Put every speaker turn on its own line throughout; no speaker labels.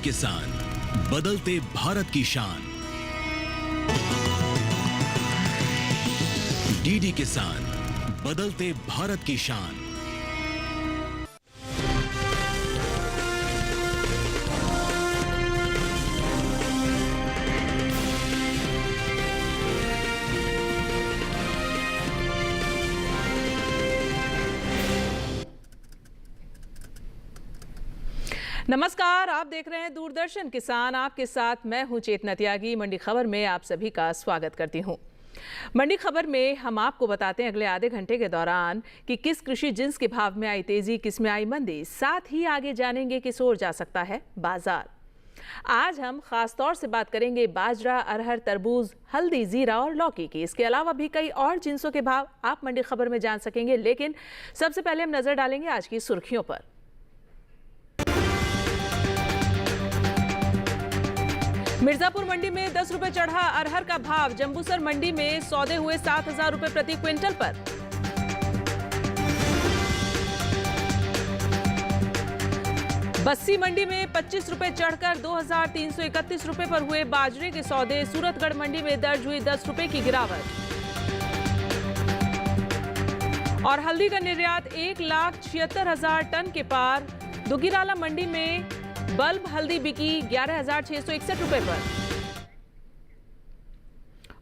किसान, बदलते भारत की शान। डीडी किसान, बदलते भारत की शान।
नमस्कार, आप देख रहे हैं दूरदर्शन किसान। आपके साथ मैं हूं चेतना त्यागी। मंडी खबर में आप सभी का स्वागत करती हूं। मंडी खबर में हम आपको बताते हैं अगले आधे घंटे के दौरान कि किस कृषि जिन्स के भाव में आई तेजी, किस में आई मंदी। साथ ही आगे जानेंगे किस ओर जा सकता है बाजार। आज हम खास तौर से बात करेंगे बाजरा, अरहर, तरबूज, हल्दी, जीरा और लौकी की। इसके अलावा भी कई और जिन्सों के भाव आप मंडी खबर में जान सकेंगे। लेकिन सबसे पहले हम नजर डालेंगे आज की सुर्खियों पर। मिर्जापुर मंडी में 10 रुपए चढ़ा अरहर का भाव। जंबूसर मंडी में सौदे हुए 7,000 रुपए प्रति क्विंटल पर। बस्सी मंडी में 25 रुपए चढ़कर 2,331 रुपए पर हुए बाजरे के सौदे। सूरतगढ़ मंडी में दर्ज हुई 10 रुपए की गिरावट। और हल्दी का निर्यात 1,76,000 टन के पार। दुग्गिराला मंडी में बल्ब हल्दी बिकी 11,661 रुपए पर।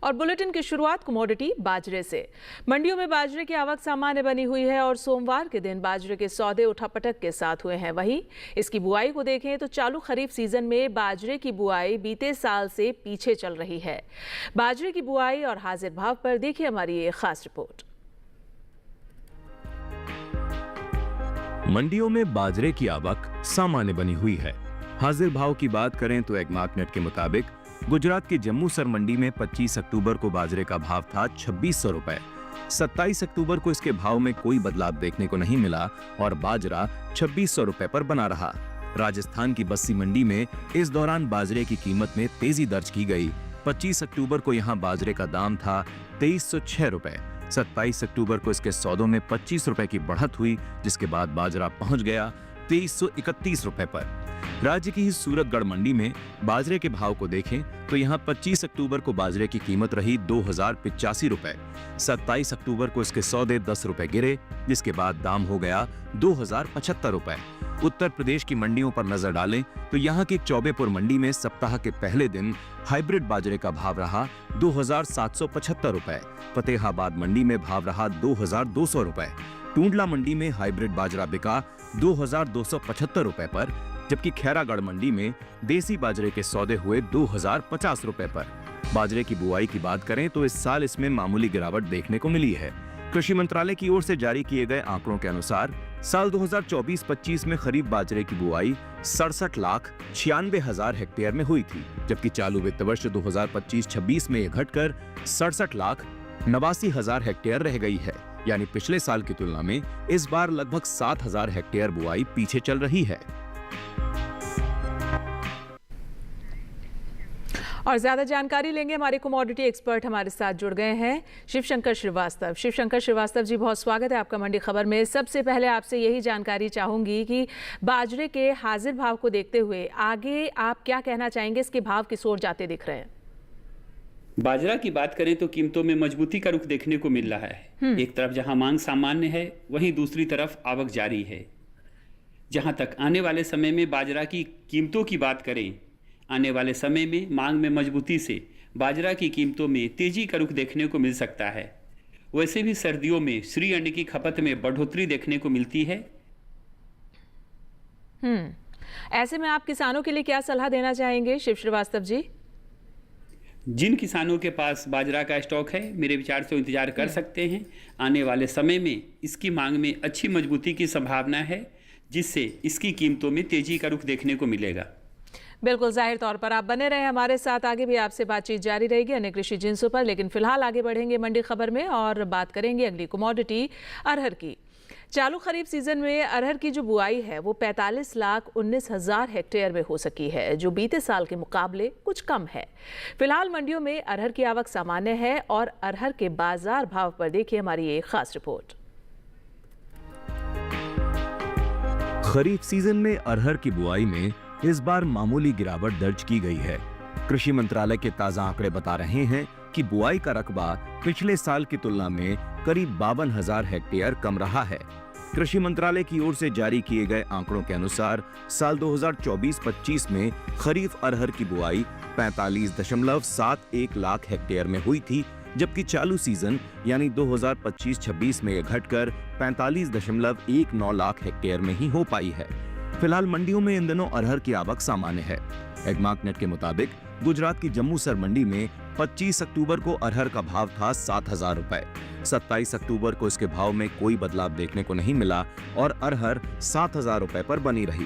और बुलेटिन की शुरुआत कमोडिटी बाजरे से। मंडियों में बाजरे की आवक सामान्य बनी हुई है और सोमवार के दिन बाजरे के सौदे उठापटक के साथ हुए हैं। वहीं इसकी बुआई को देखें तो चालू खरीफ सीजन में बाजरे की बुआई बीते साल से पीछे चल रही है। बाजरे की बुआई और हाजिर भाव पर देखिए हमारी ये खास रिपोर्ट।
मंडियों में बाजरे की आवक सामान्य बनी हुई है। हाजिर भाव की बात करें तो एग्मार्कनेट के मुताबिक गुजरात की जम्मूसर मंडी में 25 अक्टूबर को बाजरे का भाव था 2600 रुपए। 27 अक्टूबर को इसके भाव में कोई बदलाव देखने को नहीं मिला और बाजरा 2600 रुपए पर बना रहा। राजस्थान की बस्सी मंडी में इस दौरान बाजरे की कीमत में तेजी दर्ज की गई। 25 अक्टूबर को यहाँ बाजरे का दाम था 2306 रुपए। 27 अक्टूबर को इसके सौदों में 25 रुपए की बढ़त हुई, जिसके बाद बाजरा पहुंच गया 2331 रुपए पर। राज्य की ही सूरतगढ़ मंडी में बाजरे के भाव को देखें तो यहाँ 25 अक्टूबर को बाजरे की कीमत रही 2,085 रुपए। 27 अक्टूबर को इसके सौदे 10 रुपए गिरे, जिसके बाद दाम हो गया 2,075 रुपए। उत्तर प्रदेश की मंडियों पर नजर डालें तो यहाँ की चौबेपुर मंडी में सप्ताह के पहले दिन हाइब्रिड बाजरे का भाव रहा 2,775 रुपए। फतेहाबाद मंडी में भाव रहा 2,200 रुपए। टूंडला मंडी में हाइब्रिड बाजरा बिका 2,275 रुपए पर, जबकि खैरागढ़ मंडी में देसी बाजरे के सौदे हुए 2,050 रुपए पर। बाजरे की बुआई की बात करें तो इस साल इसमें मामूली गिरावट देखने को मिली है। कृषि मंत्रालय की ओर से जारी किए गए आंकड़ों के अनुसार साल 2024-25 में खरीफ बाजरे की बुआई 67,96,000 हेक्टेयर में हुई थी, जबकि चालू वित्त वर्ष 2025-26 में यह घटकर 67,89,000 हेक्टेयर रह गई है। यानी पिछले साल की तुलना में इस बार लगभग 7,000 हेक्टेयर बुआई पीछे चल रही है।
और ज्यादा जानकारी लेंगे, हमारे कमोडिटी एक्सपर्ट हमारे साथ जुड़ गए हैं, शिवशंकर श्रीवास्तव। शिवशंकर श्रीवास्तव जी, बहुत स्वागत है आपका मंडी खबर में। सबसे पहले आपसे यही जानकारी चाहूंगी कि बाजरे के हाजिर भाव को देखते हुए आगे आप क्या कहना चाहेंगे, इसके भाव किस ओर जाते दिख रहे हैं?
बाजरा की बात करें तो कीमतों में मजबूती का रुख देखने को मिल रहा है। एक तरफ जहां मांग सामान्य है, वहीं दूसरी तरफ आवक जारी है। जहां तक आने वाले समय में बाजरा की कीमतों की बात करें, आने वाले समय में मांग में मजबूती से बाजरा की कीमतों में तेजी का रुख देखने को मिल सकता है। वैसे भी सर्दियों में श्री अन्न की खपत में बढ़ोतरी देखने को मिलती है।
ऐसे में आप किसानों के लिए क्या सलाह देना चाहेंगे शिव श्रीवास्तव जी?
जिन किसानों के पास बाजरा का स्टॉक है, मेरे विचार से इंतजार कर सकते हैं। आने वाले समय में इसकी मांग में अच्छी मजबूती की संभावना है, जिससे इसकी कीमतों में तेजी का रुख देखने को मिलेगा।
बिल्कुल, जाहिर तौर पर आप बने रहे हमारे साथ। आगे भी आपसे बातचीत जारी रहेगी अन्य कृषि जिन्सों पर, लेकिन फिलहाल आगे बढ़ेंगे मंडी खबर में और बात करेंगे अगली कमोडिटी अरहर की। चालू खरीफ सीजन में अरहर की जो बुआई है वो 45,19,000 हेक्टेयर में हो सकी है, जो बीते साल के मुकाबले कुछ कम है। फिलहाल मंडियों में अरहर की आवक सामान्य है और अरहर के बाजार भाव पर देखिए हमारी ये खास रिपोर्ट।
खरीफ सीजन में अरहर की बुआई में इस बार मामूली गिरावट दर्ज की गई है। कृषि मंत्रालय के ताजा आंकड़े बता रहे हैं कि बुआई का रकबा पिछले साल की तुलना में करीब 52,000 हेक्टेयर कम रहा है। कृषि मंत्रालय की ओर से जारी किए गए आंकड़ों के अनुसार साल 2024-25 में खरीफ अरहर की बुआई 45.71 लाख हेक्टेयर में हुई थी, जबकि चालू सीजन यानी 2025-26 में यह घटकर 45.19 लाख हेक्टेयर में ही हो पाई है। फिलहाल मंडियों में इन दिनों अरहर की आवक सामान्य है। एग्मार्कनेट के मुताबिक गुजरात की जम्मूसर मंडी में 25 अक्टूबर को अरहर का भाव था 7,000 रुपए। 27 अक्टूबर को इसके भाव में कोई बदलाव देखने को नहीं मिला और अरहर 7,000 रुपए पर बनी रही।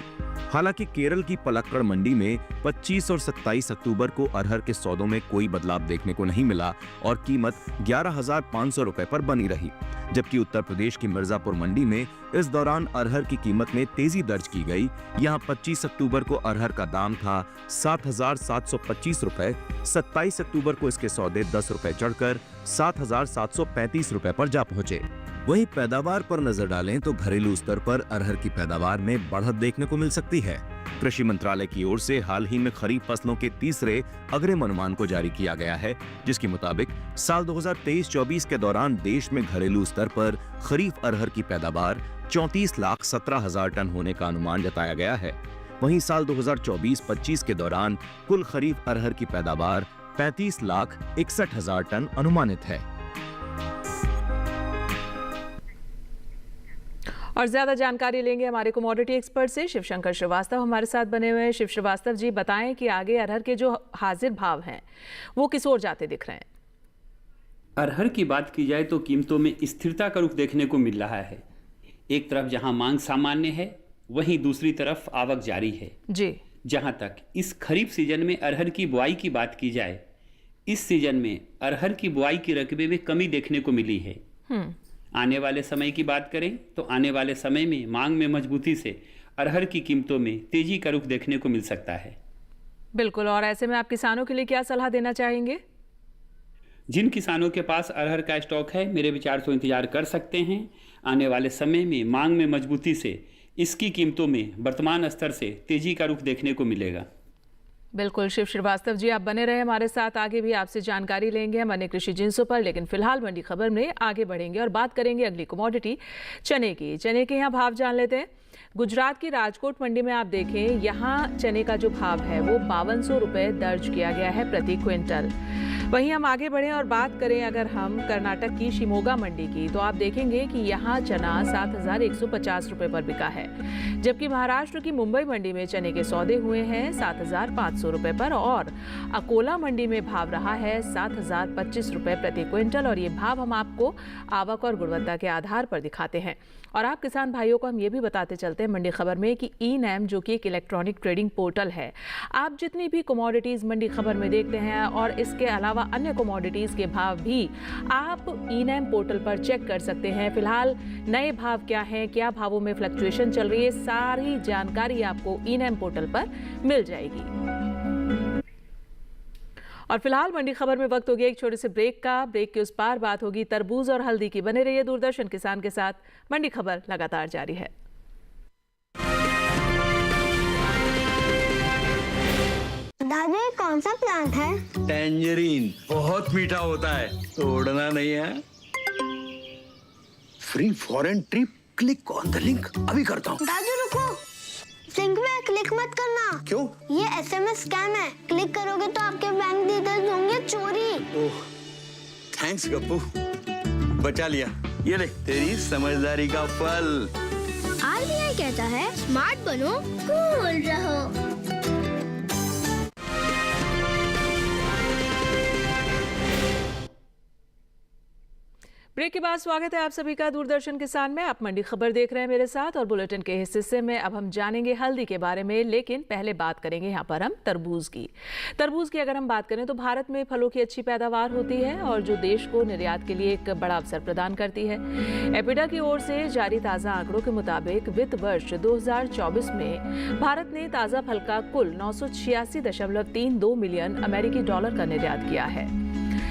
हालांकि केरल की पलक्कड़ मंडी में 25 और 27 अक्टूबर को अरहर के सौदों में कोई बदलाव देखने को नहीं मिला और कीमत 11,500 रुपए पर बनी रही, जबकि उत्तर प्रदेश की मिर्जापुर मंडी में इस दौरान अरहर की कीमत में तेजी दर्ज की गई। यहां 25 अक्टूबर को अरहर का दाम था 7,725 रुपए। 27 अक्टूबर को इसके सौदे 10 रुपए चढ़कर 7,735 रुपए पर जा पहुंचे। वहीं पैदावार पर नजर डालें तो घरेलू स्तर पर अरहर की पैदावार में बढ़त देखने को मिल सकती है। कृषि मंत्रालय की ओर से हाल ही में खरीफ फसलों के तीसरे अग्रिम अनुमान को जारी किया गया है, जिसके मुताबिक साल 2023-24 के दौरान देश में घरेलू स्तर पर खरीफ अरहर की पैदावार 34,17,000 टन होने का अनुमान जताया गया है। वहीं साल 2024-25 के दौरान कुल खरीफ अरहर की पैदावार 35,61,000 टन अनुमानित है।
और ज्यादा जानकारी लेंगे हमारे कमोडिटी एक्सपर्ट से। शिवशंकर श्रीवास्तव हमारे साथ बने हुए हैं। शिव श्रीवास्तव जी, बताएं कि आगे अरहर के जो हाजिर भाव हैं वो किस ओर जाते दिख रहे हैं?
अरहर की बात की जाए तो कीमतों में स्थिरता का रुख देखने को मिल रहा है। एक तरफ जहां मांग सामान्य है, वहीं दूसरी तरफ आवक जारी है
जी।
जहां तक इस खरीफ सीजन में अरहर की बुआई की बात की जाए, इस सीजन में अरहर की बुआई के रकबे में कमी देखने को मिली है। आने वाले समय की बात करें तो आने वाले समय में मांग में मजबूती से अरहर की कीमतों में तेजी का रुख देखने को मिल सकता है।
बिल्कुल। और ऐसे में आप किसानों के लिए क्या सलाह देना चाहेंगे?
जिन किसानों के पास अरहर का स्टॉक है, मेरे विचार से इंतजार कर सकते हैं। आने वाले समय में मांग में मजबूती से इसकी कीमतों में वर्तमान स्तर से तेजी का रुख देखने को मिलेगा।
बिल्कुल। शिव श्रीवास्तव जी, आप बने रहे हमारे साथ, आगे भी आपसे जानकारी लेंगे हम अन्य कृषि जिन्सों पर। लेकिन फिलहाल मंडी खबर में आगे बढ़ेंगे और बात करेंगे अगली कमोडिटी चने की। चने के यहाँ भाव जान लेते हैं। गुजरात की राजकोट मंडी में आप देखें, यहाँ चने का जो भाव है वो 5200 रुपये दर्ज किया गया है प्रति क्विंटल। वहीं हम आगे बढ़ें और बात करें अगर हम कर्नाटक की शिमोगा मंडी की, तो आप देखेंगे कि यहाँ चना 7,150 रुपये पर बिका है, जबकि महाराष्ट्र की मुंबई मंडी में चने के सौदे हुए हैं 7,500 रुपये पर और अकोला मंडी में भाव रहा है 7,025 रुपये प्रति क्विंटल। और ये भाव हम आपको आवक और गुणवत्ता के आधार पर दिखाते हैं। और आप किसान भाइयों को हम ये भी बताते चलते हैं मंडी खबर में कि ई-नैम, जो कि एक इलेक्ट्रॉनिक ट्रेडिंग पोर्टल है, आप जितनी भी कमोडिटीज़ मंडी खबर में देखते हैं और इसके अलावा अन्य कमोडिटीज़ के भाव भी आप ई-नैम पोर्टल पर चेक कर सकते हैं। फिलहाल नए भाव क्या हैं, क्या भावों में फ्लक्चुएशन चल रही है, सारी जानकारी आपको ई-नैम पोर्टल पर मिल जाएगी। और फिलहाल मंडी खबर में वक्त हो गया एक छोटे से ब्रेक का। ब्रेक के उस पार बात होगी तरबूज और हल्दी की। बने रहिए दूरदर्शन किसान के साथ, मंडी खबर लगातार जारी है।
दादा, ये कौन सा प्लांट है?
टैंजरीन, बहुत मीठा होता है, तोड़ना नहीं है। Free foreign trip, click on the link, अभी करता हूँ।
दादू रुको, लिंक में क्लिक मत करना।
क्यों?
ये SMS स्कैम है, क्लिक करोगे तो आपके बैंक डिटेल्स होंगे चोरी।
ओह, थैंक्स गप्पू, बचा लिया। ये ले तेरी समझदारी का फल।
RBI कहता है स्मार्ट बनो, कूल रहो।
ब्रेक के बाद स्वागत है आप सभी का दूरदर्शन किसान में। आप मंडी खबर देख रहे हैं मेरे साथ और बुलेटिन के इस हिस्से में अब हम जानेंगे हल्दी के बारे में, लेकिन पहले बात करेंगे यहाँ पर हम तरबूज की। तरबूज की अगर हम बात करें तो भारत में फलों की अच्छी पैदावार होती है और जो देश को निर्यात के लिए एक बड़ा अवसर प्रदान करती है। एपिडा की ओर से जारी ताज़ा आंकड़ों के मुताबिक वित्त वर्ष 2024 में भारत ने ताज़ा फल का कुल 986.32 मिलियन अमेरिकी डॉलर का निर्यात किया है।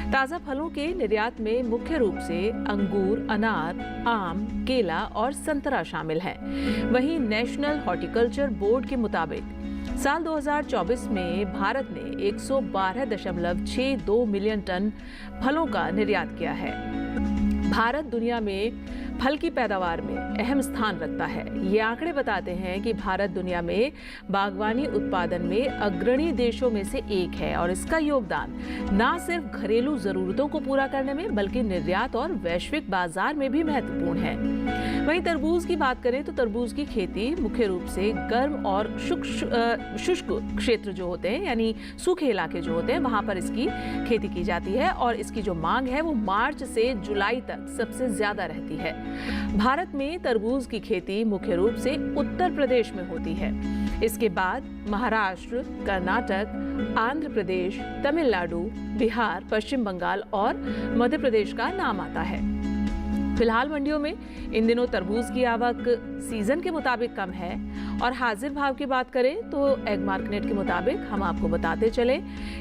ताज़ा फलों के निर्यात में मुख्य रूप से अंगूर, अनार, आम, केला और संतरा शामिल हैं। वहीं नेशनल हॉर्टिकल्चर बोर्ड के मुताबिक साल 2024 में भारत ने 112.62 मिलियन टन फलों का निर्यात किया है। भारत दुनिया में फल की पैदावार में अहम स्थान रखता है। ये आंकड़े बताते हैं कि भारत दुनिया में बागवानी उत्पादन में अग्रणी देशों में से एक है और इसका योगदान न सिर्फ घरेलू जरूरतों को पूरा करने में बल्कि निर्यात और वैश्विक बाजार में भी महत्वपूर्ण है। वहीं तरबूज की बात करें तो तरबूज की खेती मुख्य रूप से गर्म और शुष्क क्षेत्र जो होते हैं यानी सूखे इलाके जो होते हैं वहां पर इसकी खेती की जाती है और इसकी जो मांग है वो मार्च से जुलाई तक सबसे ज्यादा रहती है। भारत में तरबूज की खेती मुख्य रूप से उत्तर प्रदेश में होती है। इसके बाद महाराष्ट्र, कर्नाटक, आंध्र प्रदेश, तमिलनाडु, बिहार, पश्चिम बंगाल और मध्य प्रदेश का नाम आता है। फिलहाल मंडियों में इन दिनों तरबूज की आवक सीजन के मुताबिक कम है और हाजिर भाव की बात करें तो एग मार्केट के मुताबिक हम आपको बताते चले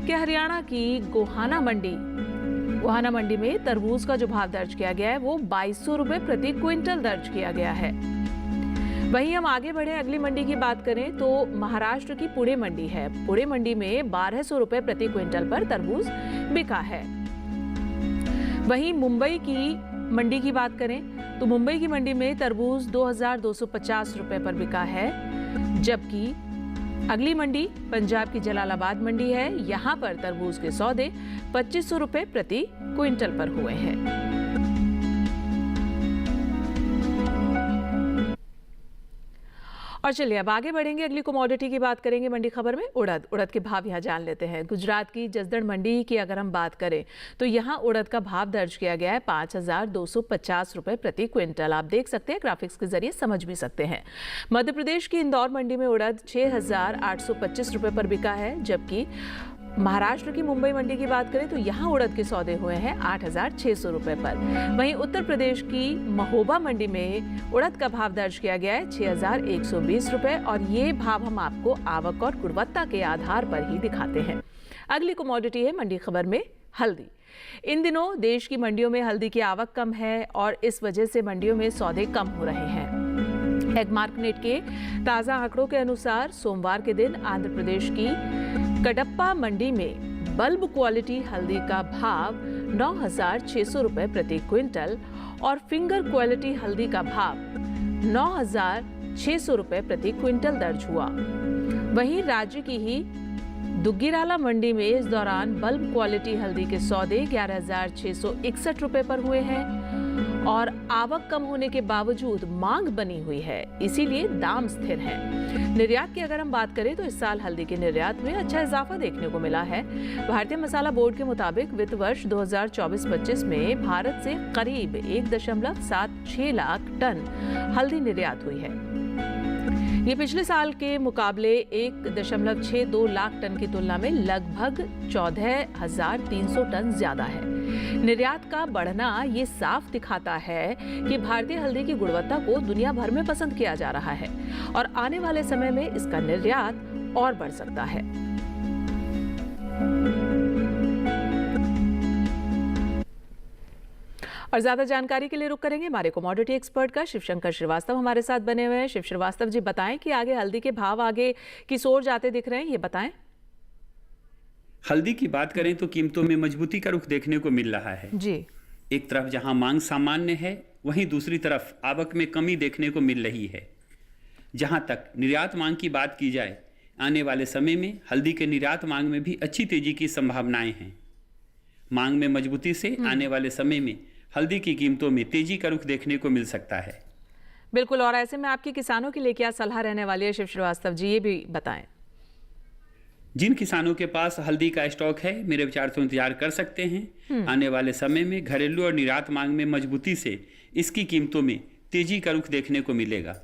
कि हरियाणा की गोहाना मंडी में तरबूज का जो भाव दर्ज किया गया है वो 2200 रुपए प्रति क्विंटल दर्ज किया गया है। वहीं हम आगे बढ़े अगली मंडी की बात करें तो महाराष्ट्र की पुणे मंडी है। पुणे मंडी में 1200 रुपए प्रति क्विंटल पर तरबूज बिका है। वहीं मुंबई की मंडी की बात करें तो मुंबई की मंडी में तरबूज 2250 रुपए पर बिका है, जबकि अगली मंडी पंजाब की जलालाबाद मंडी है। यहाँ पर तरबूज के सौदे 2500 रुपए प्रति क्विंटल पर हुए हैं। और चलिए अब आगे बढ़ेंगे, अगली कमोडिटी की बात करेंगे मंडी खबर में। उड़द के भाव यहाँ जान लेते हैं। गुजरात की जसदण मंडी की अगर हम बात करें तो यहाँ उड़द का भाव दर्ज किया गया है 5250 रुपए प्रति क्विंटल। आप देख सकते हैं, ग्राफिक्स के जरिए समझ भी सकते हैं। मध्य प्रदेश की इंदौर मंडी में उड़द 6825 रुपए पर बिका है, जबकि महाराष्ट्र की मुंबई मंडी की बात करें तो यहाँ उड़द के सौदे हुए हैं 8600 रुपए पर। वहीं उत्तर प्रदेश की महोबा मंडी में उड़द का भाव दर्ज किया गया है 6120 रुपए और ये भाव हम आपको आवक और गुणवत्ता के आधार पर ही दिखाते हैं। अगली कमोडिटी है मंडी खबर में हल्दी। इन दिनों देश की मंडियों में हल्दी की आवक कम है और इस वजह से मंडियों में सौदे कम हो रहे हैं। एग मार्केट के ताजा आंकड़ों के अनुसार सोमवार के दिन आंध्र प्रदेश की कडप्पा मंडी में बल्ब क्वालिटी हल्दी का भाव 9600 रुपए प्रति क्विंटल और फिंगर क्वालिटी हल्दी का भाव 9600 रुपए प्रति क्विंटल दर्ज हुआ। वहीं राज्य की ही दुग्गिराला मंडी में इस दौरान बल्ब क्वालिटी हल्दी के सौदे 11661 रुपए पर हुए हैं और आवक कम होने के बावजूद मांग बनी हुई है, इसीलिए दाम स्थिर है। निर्यात की अगर हम बात करें तो इस साल हल्दी के निर्यात में अच्छा इजाफा देखने को मिला है। भारतीय मसाला बोर्ड के मुताबिक वित्त वर्ष 2024-25 में भारत से करीब 1.76 लाख टन हल्दी निर्यात हुई है। ये पिछले साल के मुकाबले 1.62 लाख टन की तुलना में लगभग 14,300 टन ज्यादा है। निर्यात का बढ़ना ये साफ दिखाता है कि भारतीय हल्दी की गुणवत्ता को दुनिया भर में पसंद किया जा रहा है और आने वाले समय में इसका निर्यात और बढ़ सकता है। और ज्यादा जानकारी के लिए रुक करेंगे हमारे कमोडिटी एक्सपर्ट का शिवशंकर श्रीवास्तव हमारे साथ बने हुए हैं। शिव श्रीवास्तव जी, बताएं कि आगे हल्दी के भाव आगे किस ओर जाते दिख रहे हैं, ये बताएं।
हल्दी की बात करें तो कीमतों में मजबूती का रुख देखने को मिल रहा है
जी।
एक तरफ जहां मांग सामान्य है, वहीं दूसरी तरफ आवक में कमी देखने को मिल रही है। जहां तक निर्यात मांग की बात की जाए, आने वाले समय में हल्दी के निर्यात मांग में भी अच्छी तेजी की संभावनाएं हैं। मांग में मजबूती से आने वाले समय में हल्दी की कीमतों में तेजी का रुख देखने को मिल सकता है।
बिल्कुल, और ऐसे में आपकी किसानों के लिए क्या सलाह रहने वाली है शिव श्रीवास्तव जी, ये भी बताएं।
जिन किसानों के पास हल्दी का स्टॉक है, मेरे विचार से इंतजार कर सकते हैं। आने वाले समय में घरेलू और निर्यात मांग में मजबूती से इसकी कीमतों में तेजी का रुख देखने को मिलेगा।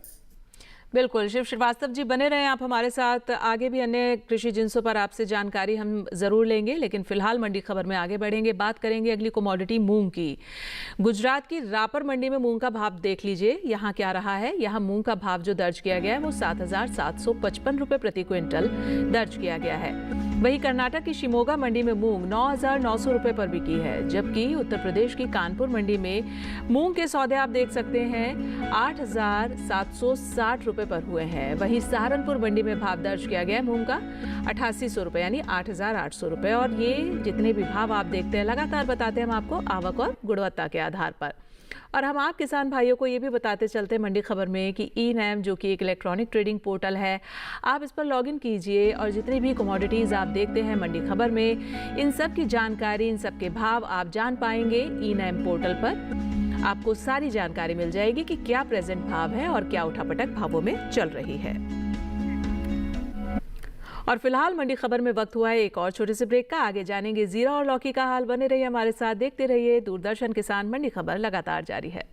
बिल्कुल, शिव श्रीवास्तव जी बने रहें आप हमारे साथ। आगे भी अन्य कृषि जिनसों पर आपसे जानकारी हम जरूर लेंगे, लेकिन फिलहाल मंडी खबर में आगे बढ़ेंगे। बात करेंगे अगली कमोडिटी मूंग की। गुजरात की रापर मंडी में मूंग का भाव देख लीजिए, यहाँ क्या रहा है। यहाँ मूंग का भाव जो दर्ज किया गया है वो 7,755 रुपए प्रति क्विंटल दर्ज किया गया है। वहीं कर्नाटक की शिमोगा मंडी में मूंग 9,900 रुपए पर बिकी है, जबकि उत्तर प्रदेश की कानपुर मंडी में मूंग के सौदे आप देख सकते हैं 8,760 रुपए पर हुए हैं। वहीं सहारनपुर मंडी में भाव दर्ज किया गया मूंग का 8,800 रुपए यानी 8,800 रुपए। और ये जितने भी भाव आप देखते हैं लगातार बताते हैं हम आपको आवक और गुणवत्ता के आधार पर। और हम आप किसान भाइयों को ये भी बताते चलते हैं मंडी खबर में कि ई-नैम जो कि एक इलेक्ट्रॉनिक ट्रेडिंग पोर्टल है, आप इस पर लॉगिन कीजिए और जितनी भी कमोडिटीज़ आप देखते हैं मंडी खबर में, इन सब की जानकारी, इन सब के भाव आप जान पाएंगे ई-नैम पोर्टल पर। आपको सारी जानकारी मिल जाएगी कि क्या प्रेजेंट भाव है और क्या उठापटक भावों में चल रही है। और फिलहाल मंडी खबर में वक्त हुआ है एक और छोटे से ब्रेक का। आगे जानेंगे जीरा और लौकी का हाल। बने रहिए हमारे साथ, देखते रहिए दूरदर्शन किसान। मंडी खबर लगातार जारी है।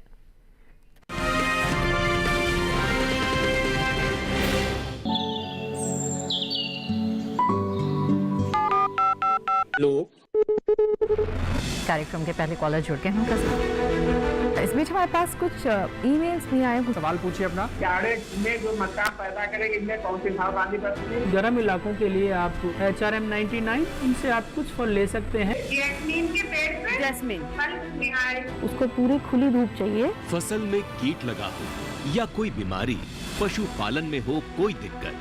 कार्यक्रम के पहले कॉलर जुड़ गए हैं उनका साथ। इस बीच हमारे पास कुछ ईमेल्स भी आए हैं।
सवाल पूछिए अपना।
में जो मक्का पैदा करेगी इनमें कौन सी भाव बांधी पड़ती है?
गर्म इलाकों के लिए आप HRM 99 इनसे आप कुछ फल ले सकते हैं।
जैस्मीन के पेड़ पे
जैस्मिन
फल निहार
उसको पूरी खुली धूप चाहिए।
फसल में कीट लगा हो या कोई बीमारी, पशुपालन में हो कोई दिक्कत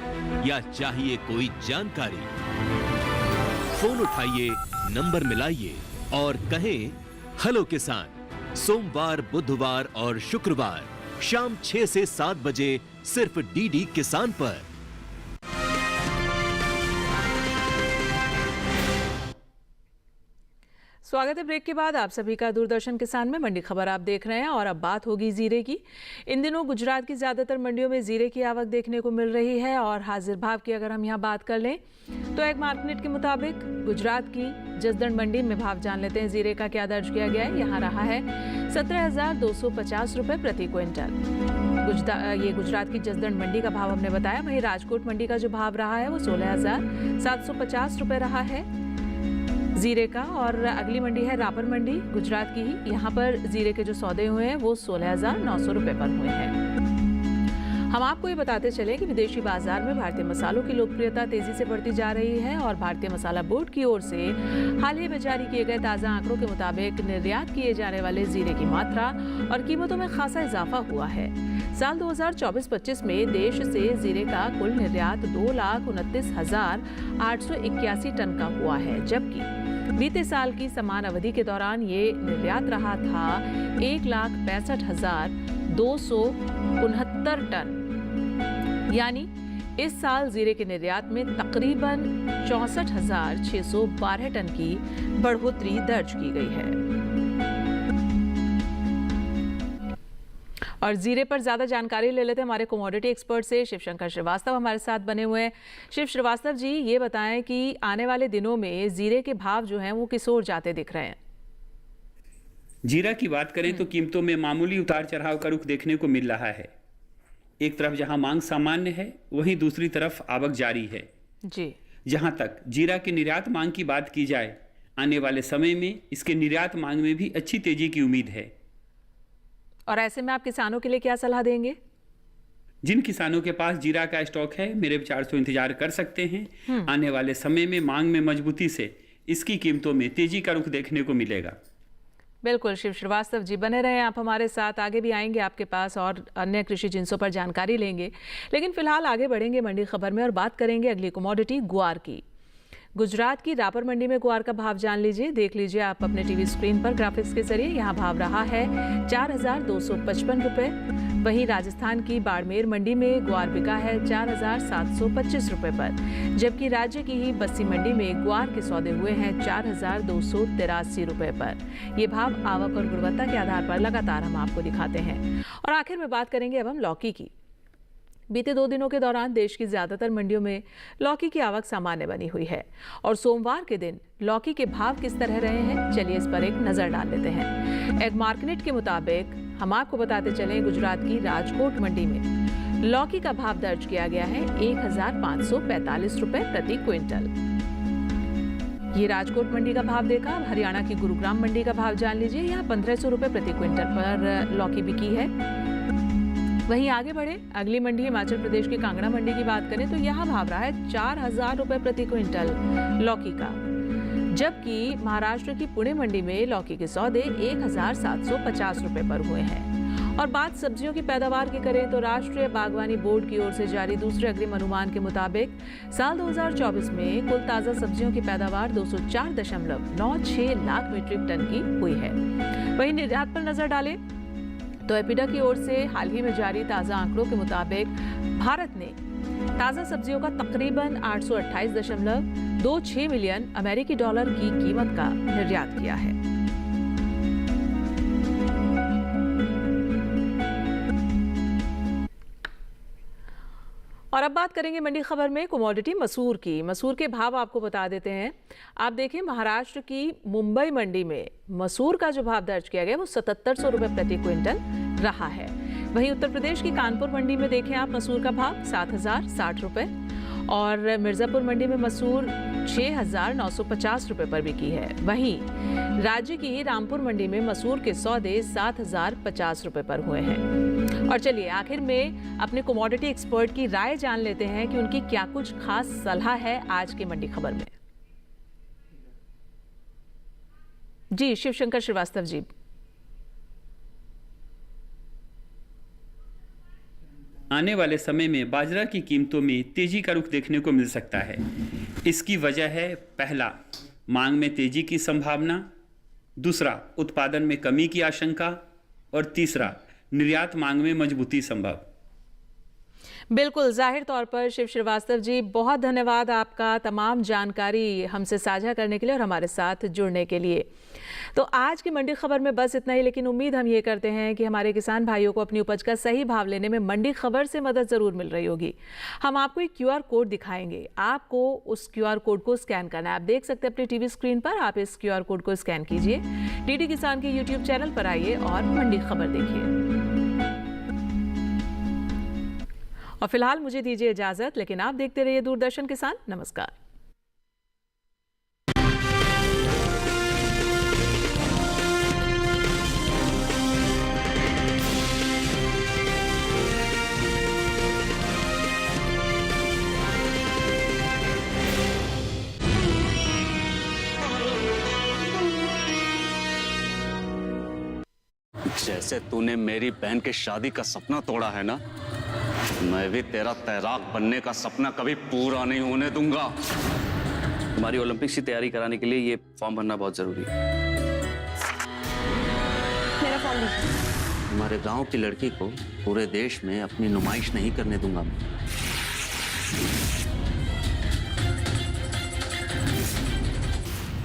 या चाहिए कोई जानकारी, फोन उठाइए, नंबर मिलाइए और कहें हेलो किसान। सोमवार, बुधवार और शुक्रवार शाम 6 से 7 बजे सिर्फ डीडी किसान पर।
स्वागत है ब्रेक के बाद आप सभी का दूरदर्शन किसान में। मंडी खबर आप देख रहे हैं और अब बात होगी जीरे की। इन दिनों गुजरात की ज़्यादातर मंडियों में जीरे की आवक देखने को मिल रही है। और हाजिर भाव की अगर हम यहाँ बात कर लें तो एक मार्केट के मुताबिक गुजरात की जसदण मंडी में भाव जान लेते हैं। जीरे का क्या दर्ज किया गया है। यहाँ रहा है 17,250 रुपये प्रति क्विंटल। ये गुजरात की जसदण मंडी का भाव हमने बताया। वहीं राजकोट मंडी का जो भाव रहा है वो 16,750 रुपये रहा है जीरे का। और अगली मंडी है रापर मंडी, गुजरात की ही। यहाँ पर जीरे के जो सौदे हुए हैं वो 16,900 रुपये पर हुए हैं। हम आपको ये बताते चले कि विदेशी बाजार में भारतीय मसालों की लोकप्रियता तेजी से बढ़ती जा रही है। और भारतीय मसाला बोर्ड की ओर से हाल ही में जारी किए गए ताज़ा आंकड़ों के मुताबिक निर्यात किए जाने वाले जीरे की मात्रा और कीमतों में खासा इजाफा हुआ है। साल 2024-25 में देश से जीरे का कुल निर्यात 2,29,881 टन का हुआ है, जबकि बीते साल की समान अवधि के दौरान ये निर्यात रहा था 1,65,269 टन। यानी इस साल जीरे के निर्यात में तकरीबन 64,612 टन की बढ़ोतरी दर्ज की गई है। और जीरे पर ज्यादा जानकारी ले लेते हैं हमारे कमोडिटी एक्सपर्ट से। शिवशंकर श्रीवास्तव हमारे साथ बने हुए हैं। शिव श्रीवास्तव जी, ये बताएं कि आने वाले दिनों में जीरे के भाव जो हैं वो किस ओर जाते दिख रहे हैं।
जीरा की बात करें तो कीमतों में मामूली उतार चढ़ाव का रुख देखने को मिल रहा है। एक तरफ जहां मांग सामान्य है, वहीं दूसरी तरफ आवक जारी है
जी।
जहां तक जीरा की निर्यात मांग की बात की जाए, आने वाले समय में इसके निर्यात मांग में भी अच्छी तेजी की उम्मीद है।
और ऐसे में आप किसानों के लिए क्या सलाह देंगे?
जिन किसानों के पास जीरा का स्टॉक है, मेरे विचार से इंतजार कर सकते हैं। आने वाले समय में मांग में मजबूती से इसकी कीमतों में तेजी का रुख देखने को मिलेगा।
बिल्कुल शिव श्रीवास्तव जी, बने रहें आप हमारे साथ। आगे भी आएंगे आपके पास और अन्य कृषि जिनसों पर जानकारी लेंगे। लेकिन फिलहाल आगे बढ़ेंगे मंडी खबर में और बात करेंगे अगली कमोडिटी गुआर की। गुजरात की रापर मंडी में गुआर का भाव जान लीजिए। देख लीजिए आप अपने टीवी स्क्रीन पर ग्राफिक्स के जरिए। यहाँ भाव रहा है 4,255 रुपये। वहीं राजस्थान की बाड़मेर मंडी में गुआर बिका है 4,725 रुपये पर, जबकि राज्य की ही बस्सी मंडी में गुआर के सौदे हुए हैं 4,283 रुपये पर। ये भाव आवक और गुणवत्ता के आधार पर लगातार हम आपको दिखाते हैं। और आखिर में बात करेंगे अब हम लौकी की। बीते 2 दिनों के दौरान देश की ज्यादातर मंडियों में लौकी की आवक सामान्य बनी हुई है। और सोमवार के दिन लौकी के भाव किस तरह रहे हैं, चलिए इस पर एक नजर डाल लेते हैं। एग मार्केट के मुताबिक हम आपको बताते चलें, गुजरात की राजकोट मंडी में लौकी का भाव दर्ज किया गया है 1,545 रुपये प्रति क्विंटल। ये राजकोट मंडी का भाव देखा। अब हरियाणा की गुरुग्राम मंडी का भाव जान लीजिए। यहाँ 1,500 रुपये प्रति क्विंटल पर लौकी बिकी है। वहीं आगे बढ़े अगली मंडी हिमाचल प्रदेश की कांगड़ा मंडी की बात करें तो यहाँ भाव रहा है 4,000 रुपए प्रति क्विंटल लौकी का, जबकि महाराष्ट्र की पुणे मंडी में लौकी के सौदे 1,750 रुपए पर हुए हैं। और बात सब्जियों की पैदावार की करें तो राष्ट्रीय बागवानी बोर्ड की ओर से जारी दूसरे अग्रिम अनुमान के मुताबिक साल 2024 में कुल ताज़ा सब्जियों की पैदावार 204.96 लाख मीट्रिक टन की हुई है। वहीं निर्यात पर नजर डालें तो एपिडा की ओर से हाल ही में जारी ताज़ा आंकड़ों के मुताबिक भारत ने ताज़ा सब्जियों का तकरीबन 828.26 मिलियन अमेरिकी डॉलर की कीमत का निर्यात किया है। और अब बात करेंगे मंडी खबर में कमोडिटी मसूर की। मसूर के भाव आपको बता देते हैं। आप देखें महाराष्ट्र की मुंबई मंडी में मसूर का जो भाव दर्ज किया गया वो 7,700 रुपए प्रति क्विंटल रहा है। वहीं उत्तर प्रदेश की कानपुर मंडी में देखें आप मसूर का भाव 7,060 रुपए और मिर्जापुर मंडी में मसूर 6,950 रुपए पर बिकी है। वहीं राज्य की रामपुर मंडी में मसूर के सौदे 7,050 रुपए पर हुए हैं। और चलिए आखिर में अपने कमोडिटी एक्सपर्ट की राय जान लेते हैं कि उनकी क्या कुछ खास सलाह है आज की मंडी खबर में। जी शिवशंकर श्रीवास्तव जी।
आने वाले समय में बाजरा की कीमतों में तेजी का रुख देखने को मिल सकता है। इसकी वजह है पहला, मांग में तेजी की संभावना, दूसरा, उत्पादन में कमी की आशंका और तीसरा, निर्यात मांग में मजबूती संभव।
बिल्कुल, जाहिर तौर पर शिव श्रीवास्तव जी बहुत धन्यवाद आपका तमाम जानकारी हमसे साझा करने के लिए और हमारे साथ जुड़ने के लिए। तो आज की मंडी खबर में बस इतना ही, लेकिन उम्मीद हम ये करते हैं कि हमारे किसान भाइयों को अपनी उपज का सही भाव लेने में मंडी खबर से मदद ज़रूर मिल रही होगी। हम आपको एक QR कोड दिखाएंगे, आपको उस QR कोड को स्कैन करना है। आप देख सकते हैं अपनी टीवी स्क्रीन पर, आप इस QR कोड को स्कैन कीजिए, DD किसान के YouTube चैनल पर आइए और मंडी खबर देखिए। और फिलहाल मुझे दीजिए इजाजत, लेकिन आप देखते रहिए दूरदर्शन किसान। नमस्कार।
जैसे तूने मेरी बहन की शादी का सपना तोड़ा है ना, मैं भी तेरा तैराक बनने का सपना कभी पूरा नहीं होने दूंगा।
हमारी ओलंपिक्स की तैयारी कराने के लिए ये फॉर्म भरना बहुत जरूरी है।
मेरा फॉर्म लीजिए।
हमारे गांव की लड़की को पूरे देश में अपनी नुमाइश नहीं करने दूंगा मैं।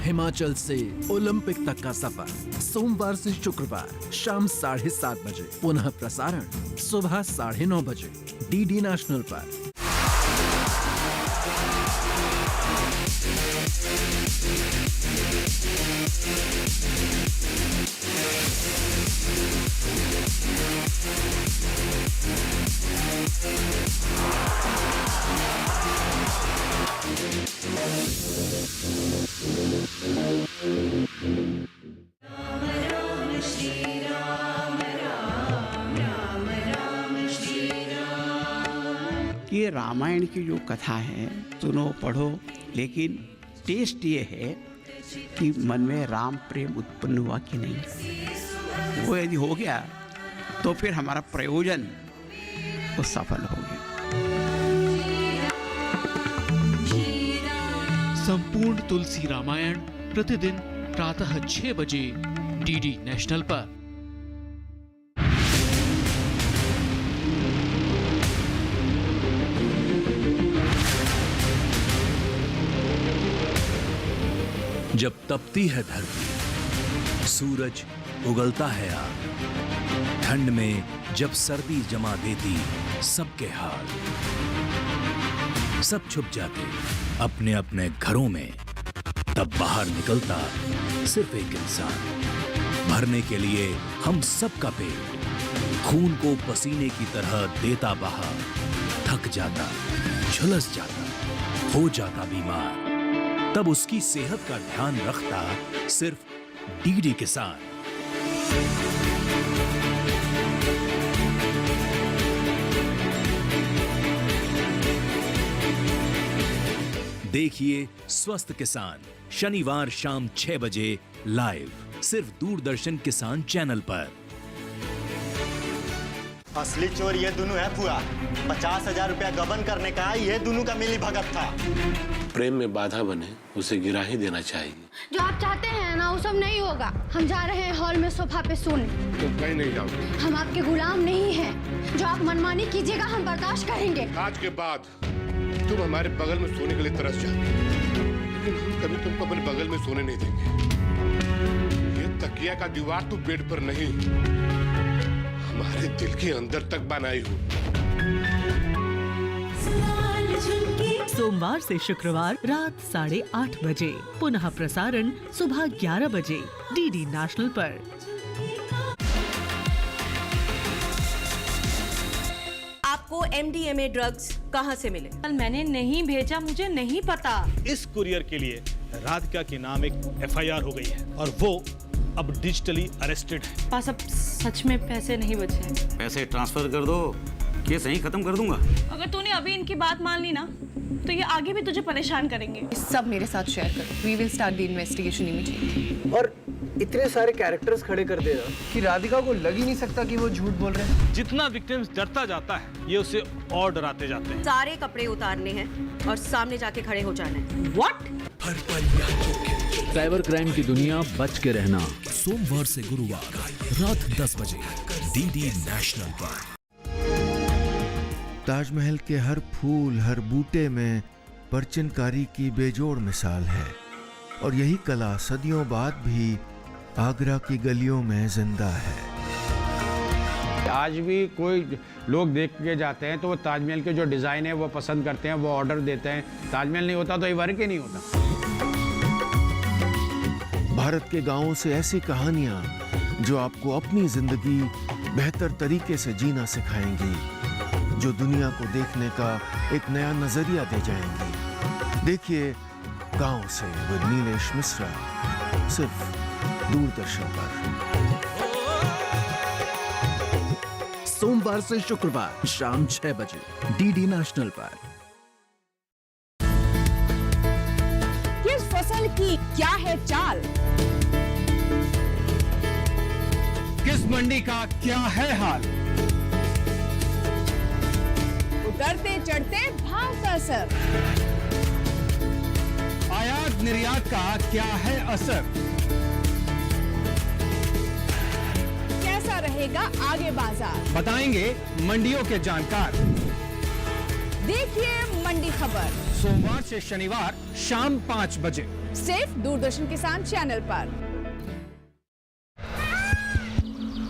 हिमाचल से ओलंपिक तक का सफर सोमवार से शुक्रवार शाम 7:30 बजे, पुनः प्रसारण सुबह 9:30 बजे DD नेशनल पर।
ये रामायण की जो कथा है सुनो पढ़ो, लेकिन टेस्ट ये है कि मन में राम प्रेम उत्पन्न हुआ कि नहीं। वो यदि हो गया तो फिर हमारा प्रयोजन वो सफल हो गया।
संपूर्ण तुलसी रामायण प्रतिदिन प्रातः 6 बजे DD नेशनल पर।
जब तपती है धरती, सूरज उगलता है आग, ठंड में जब सर्दी जमा देती सबके हाल, सब छुप जाते अपने अपने घरों में, तब बाहर निकलता सिर्फ एक इंसान, भरने के लिए हम सबका पेट, खून को पसीने की तरह देता बहा, थक जाता, झुलस जाता, हो जाता बीमार, तब उसकी सेहत का ध्यान रखता सिर्फ DD किसान।
देखिए स्वस्थ किसान शनिवार शाम 6 बजे लाइव सिर्फ दूरदर्शन किसान चैनल पर।
असली चोर ये दोनों है फुआ। 50,000 रुपया गबन करने का ये दोनों का मिली भगत था।
प्रेम में बाधा बने उसे गिरा ही देना चाहिए।
जो आप चाहते हैं ना वो सब नहीं होगा। हम जा रहे हैं हॉल में सोफा पे सोने।
तो कहीं नहीं जाओगे।
हम आपके गुलाम नहीं हैं। जो आप मनमानी कीजिएगा हम बर्दाश्त करेंगे।
आज के बाद तुम हमारे बगल में सोने के लिए तरस जाओगे, लेकिन हम कभी तुमको अपने बगल में सोने नहीं देंगे। ये तकिया का दीवार तो बेड पर नहीं, हमारे दिल के अंदर तक बनाई हो।
सोमवार से शुक्रवार रात 8:30 बजे, पुनः प्रसारण सुबह 11 बजे डीडी नेशनल पर।
आपको MDMA ड्रग्स कहां से मिले? मैंने नहीं भेजा, मुझे नहीं पता।
इस कुरियर के लिए राधिका के नाम एक FIR हो गई है और वो अब डिजिटली अरेस्टेड है।
पास अब सच में पैसे नहीं बचे।
पैसे ट्रांसफर कर दो, केस यहीं खत्म कर दूंगा।
अगर तूने अभी इनकी बात मान ली ना तो ये आगे भी तुझे परेशान करेंगे।
सब मेरे साथ शेयर करो। We will start the investigation immediately.
और इतने सारे कैरेक्टर्स खड़े कर दे रहा कि राधिका को लग ही नहीं सकता कि वो झूठ बोल रहे हैं।
जितना विक्टिम्स डरता जाता है ये उसे और डराते जाते हैं।
सारे कपड़े उतारने हैं और सामने जाके खड़े हो जाना है। What?
साइबर क्राइम की दुनिया बच के रहना।
सोमवार से गुरुवार रात 10 बजे डीडी नेशनल पर।
ताजमहल के हर फूल हर बूटे में परचनकारी की बेजोड़ मिसाल है और यही कला सदियों बाद भी आगरा की गलियों में जिंदा है।
आज भी कोई लोग देख के जाते हैं तो वो ताजमहल के जो डिज़ाइन है वो पसंद करते हैं, वो ऑर्डर देते हैं। ताजमहल नहीं होता तो ये वर्क ही नहीं होता।
भारत के गांवों से ऐसी कहानियां जो आपको अपनी जिंदगी बेहतर तरीके से जीना सिखाएंगी, जो दुनिया को देखने का एक नया नजरिया दे जाएंगी। देखिए गांव से विद नीलेश मिश्रा, सिर्फ दूरदर्शन पर।
सोमवार से शुक्रवार शाम 6 बजे डीडी नेशनल पर।
किस फसल की क्या है चाल?
किस मंडी का क्या है हाल?
उतरते चढ़ते भाव का असर,
आयात निर्यात का क्या है असर?
कैसा रहेगा आगे बाजार?
बताएंगे मंडियों के जानकार।
देखिए मंडी खबर
सोमवार से शनिवार शाम 5 बजे
सिर्फ दूरदर्शन किसान चैनल पर।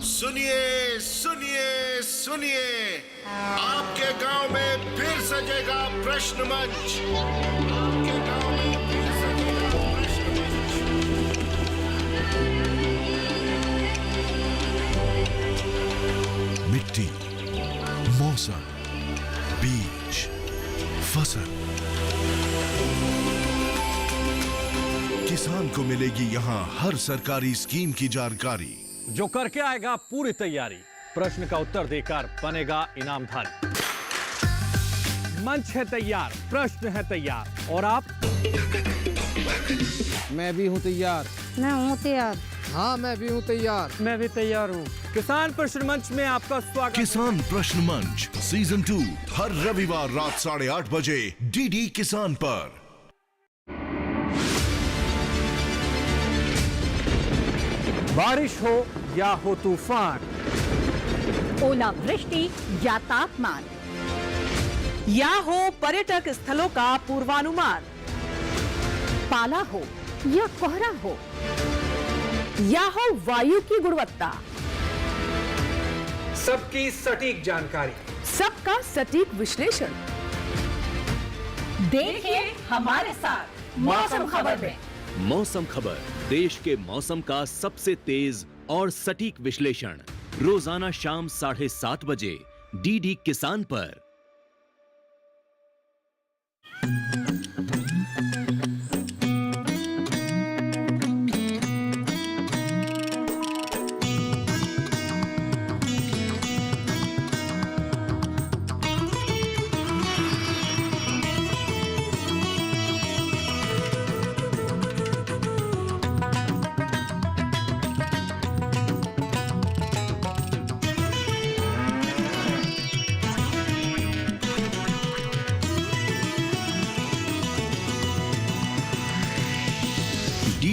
सुनिए सुनिए सुनिए, आपके गांव में फिर सजेगा प्रश्न मंच। आपके गांव में फिर सजेगा प्रश्न मंच।
मिट्टी, मौसम, बीज, फसल, किसान को मिलेगी यहाँ हर सरकारी स्कीम की जानकारी।
जो करके आएगा पूरी तैयारी, प्रश्न का उत्तर देकर बनेगा इनामधारी। मंच है तैयार, प्रश्न है तैयार और आप?
मैं भी हूँ तैयार।
मैं हूँ तैयार।
हाँ मैं भी हूँ तैयार।
मैं भी तैयार हूँ। किसान प्रश्न मंच में आपका स्वागत।
किसान प्रश्न मंच सीजन 2 हर रविवार रात 8:30 बजे डीडी किसान पर।
बारिश हो या हो तूफान,
ओलावृष्टि या तापमान,
या हो पर्यटक स्थलों का पूर्वानुमान,
पाला हो या कोहरा हो, या हो वायु की गुणवत्ता,
सबकी सटीक जानकारी,
सबका सटीक विश्लेषण। देखिए हमारे साथ मौसम खबर में।
मौसम खबर, देश के मौसम का सबसे तेज और सटीक विश्लेषण, रोजाना शाम 7:30 बजे डीडी किसान पर।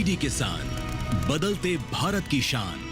डीडी किसान, बदलते भारत की शान।